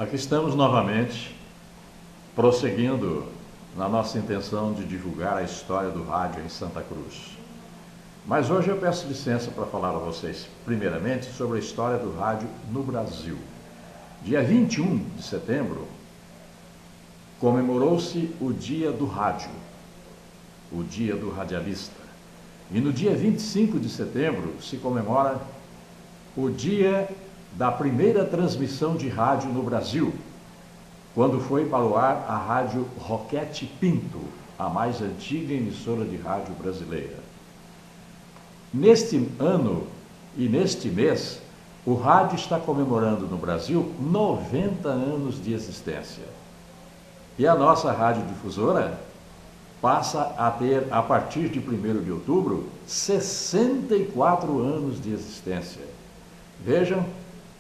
Aqui estamos novamente, prosseguindo na nossa intenção de divulgar a história do rádio em Santa Cruz. Mas hoje eu peço licença para falar a vocês, primeiramente, sobre a história do rádio no Brasil. Dia 21 de setembro, comemorou-se o Dia do Rádio, o Dia do Radialista. E no dia 25 de setembro se comemora o Dia da primeira transmissão de rádio no Brasil, quando foi para o ar a Rádio Roquete Pinto, a mais antiga emissora de rádio brasileira. Neste ano e neste mês, o rádio está comemorando no Brasil 90 anos de existência. E a nossa radiodifusora passa a ter, a partir de 1º de outubro, 64 anos de existência. Vejam,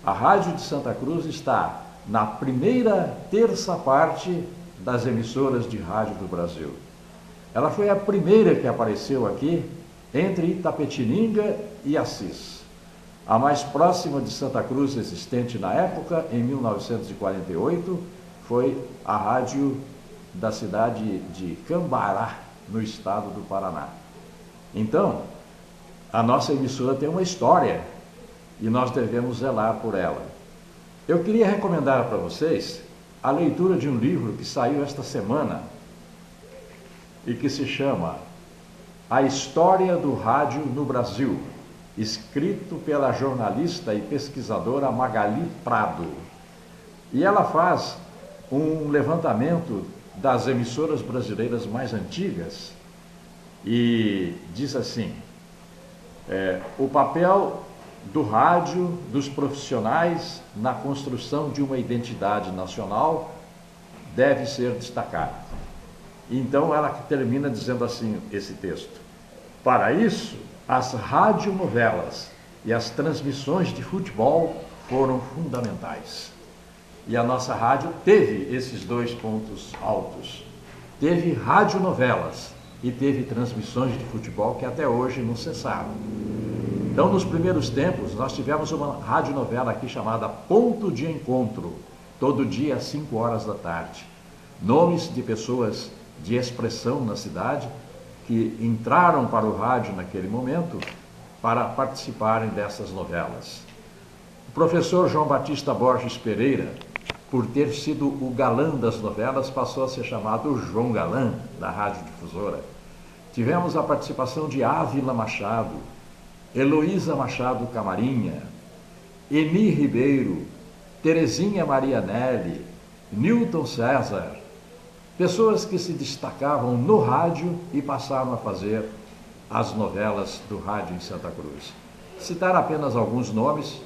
a Rádio de Santa Cruz está na primeira terça parte das emissoras de rádio do Brasil. Ela foi a primeira que apareceu aqui entre Itapetininga e Assis. A mais próxima de Santa Cruz existente na época, em 1948, foi a rádio da cidade de Cambará, no estado do Paraná. Então, a nossa emissora tem uma história e nós devemos zelar por ela. Eu queria recomendar para vocês a leitura de um livro que saiu esta semana e que se chama A História do Rádio no Brasil, escrito pela jornalista e pesquisadora Magali Prado. E ela faz um levantamento das emissoras brasileiras mais antigas e diz assim: o papel do rádio, dos profissionais na construção de uma identidade nacional deve ser destacado. Então ela termina dizendo assim, esse texto: para isso, as radionovelas e as transmissões de futebol foram fundamentais. E a nossa rádio teve esses dois pontos altos. Teve radionovelas e teve transmissões de futebol que até hoje não cessaram. Então, nos primeiros tempos, nós tivemos uma radionovela aqui chamada Ponto de Encontro, todo dia às 5 horas da tarde. Nomes de pessoas de expressão na cidade que entraram para o rádio naquele momento para participarem dessas novelas. O professor João Batista Borges Pereira, por ter sido o galã das novelas, passou a ser chamado o João Galã da radiodifusora. Tivemos a participação de Ávila Machado, Heloísa Machado Camarinha, Eni Ribeiro, Terezinha Marianelli, Newton César, pessoas que se destacavam no rádio e passaram a fazer as novelas do rádio em Santa Cruz. Citar apenas alguns nomes,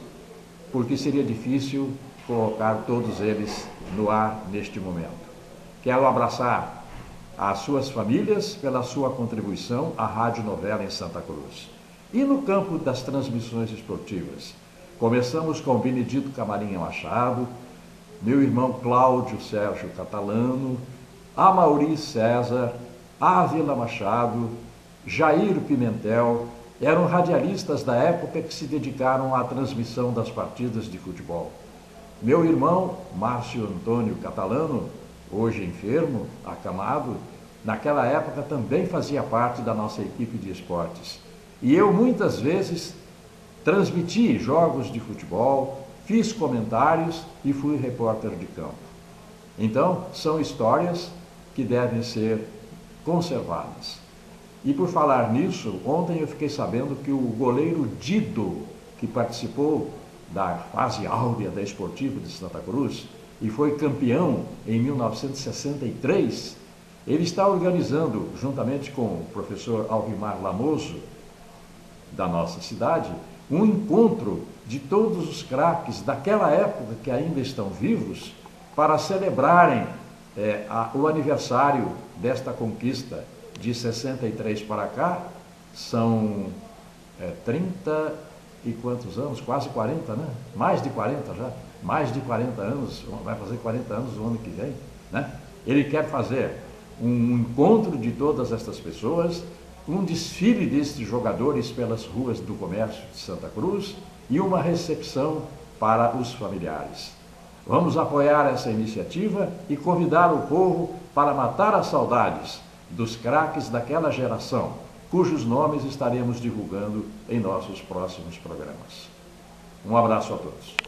porque seria difícil colocar todos eles no ar neste momento. Quero abraçar as suas famílias pela sua contribuição à radionovela em Santa Cruz. E no campo das transmissões esportivas, começamos com Benedito Camarinha Machado, meu irmão Cláudio Sérgio Catalano, Amaury César, Ávila Machado, Jair Pimentel, eram radialistas da época que se dedicaram à transmissão das partidas de futebol. Meu irmão Márcio Antônio Catalano, hoje enfermo, acamado, naquela época também fazia parte da nossa equipe de esportes. E eu muitas vezes transmiti jogos de futebol, fiz comentários e fui repórter de campo. Então, são histórias que devem ser conservadas. E por falar nisso, ontem eu fiquei sabendo que o goleiro Dido, que participou da fase áurea da Esportiva de Santa Cruz e foi campeão em 1963, ele está organizando, juntamente com o professor Alvimar Lamoso, da nossa cidade, um encontro de todos os craques daquela época que ainda estão vivos para celebrarem o aniversário desta conquista. De 63 para cá, são 30 e quantos anos? Quase 40, né? Mais de 40 já. Mais de 40 anos, vai fazer 40 anos o ano que vem, né? Ele quer fazer um encontro de todas estas pessoas, um desfile destes jogadores pelas ruas do comércio de Santa Cruz e uma recepção para os familiares. Vamos apoiar essa iniciativa e convidar o povo para matar as saudades dos craques daquela geração, cujos nomes estaremos divulgando em nossos próximos programas. Um abraço a todos.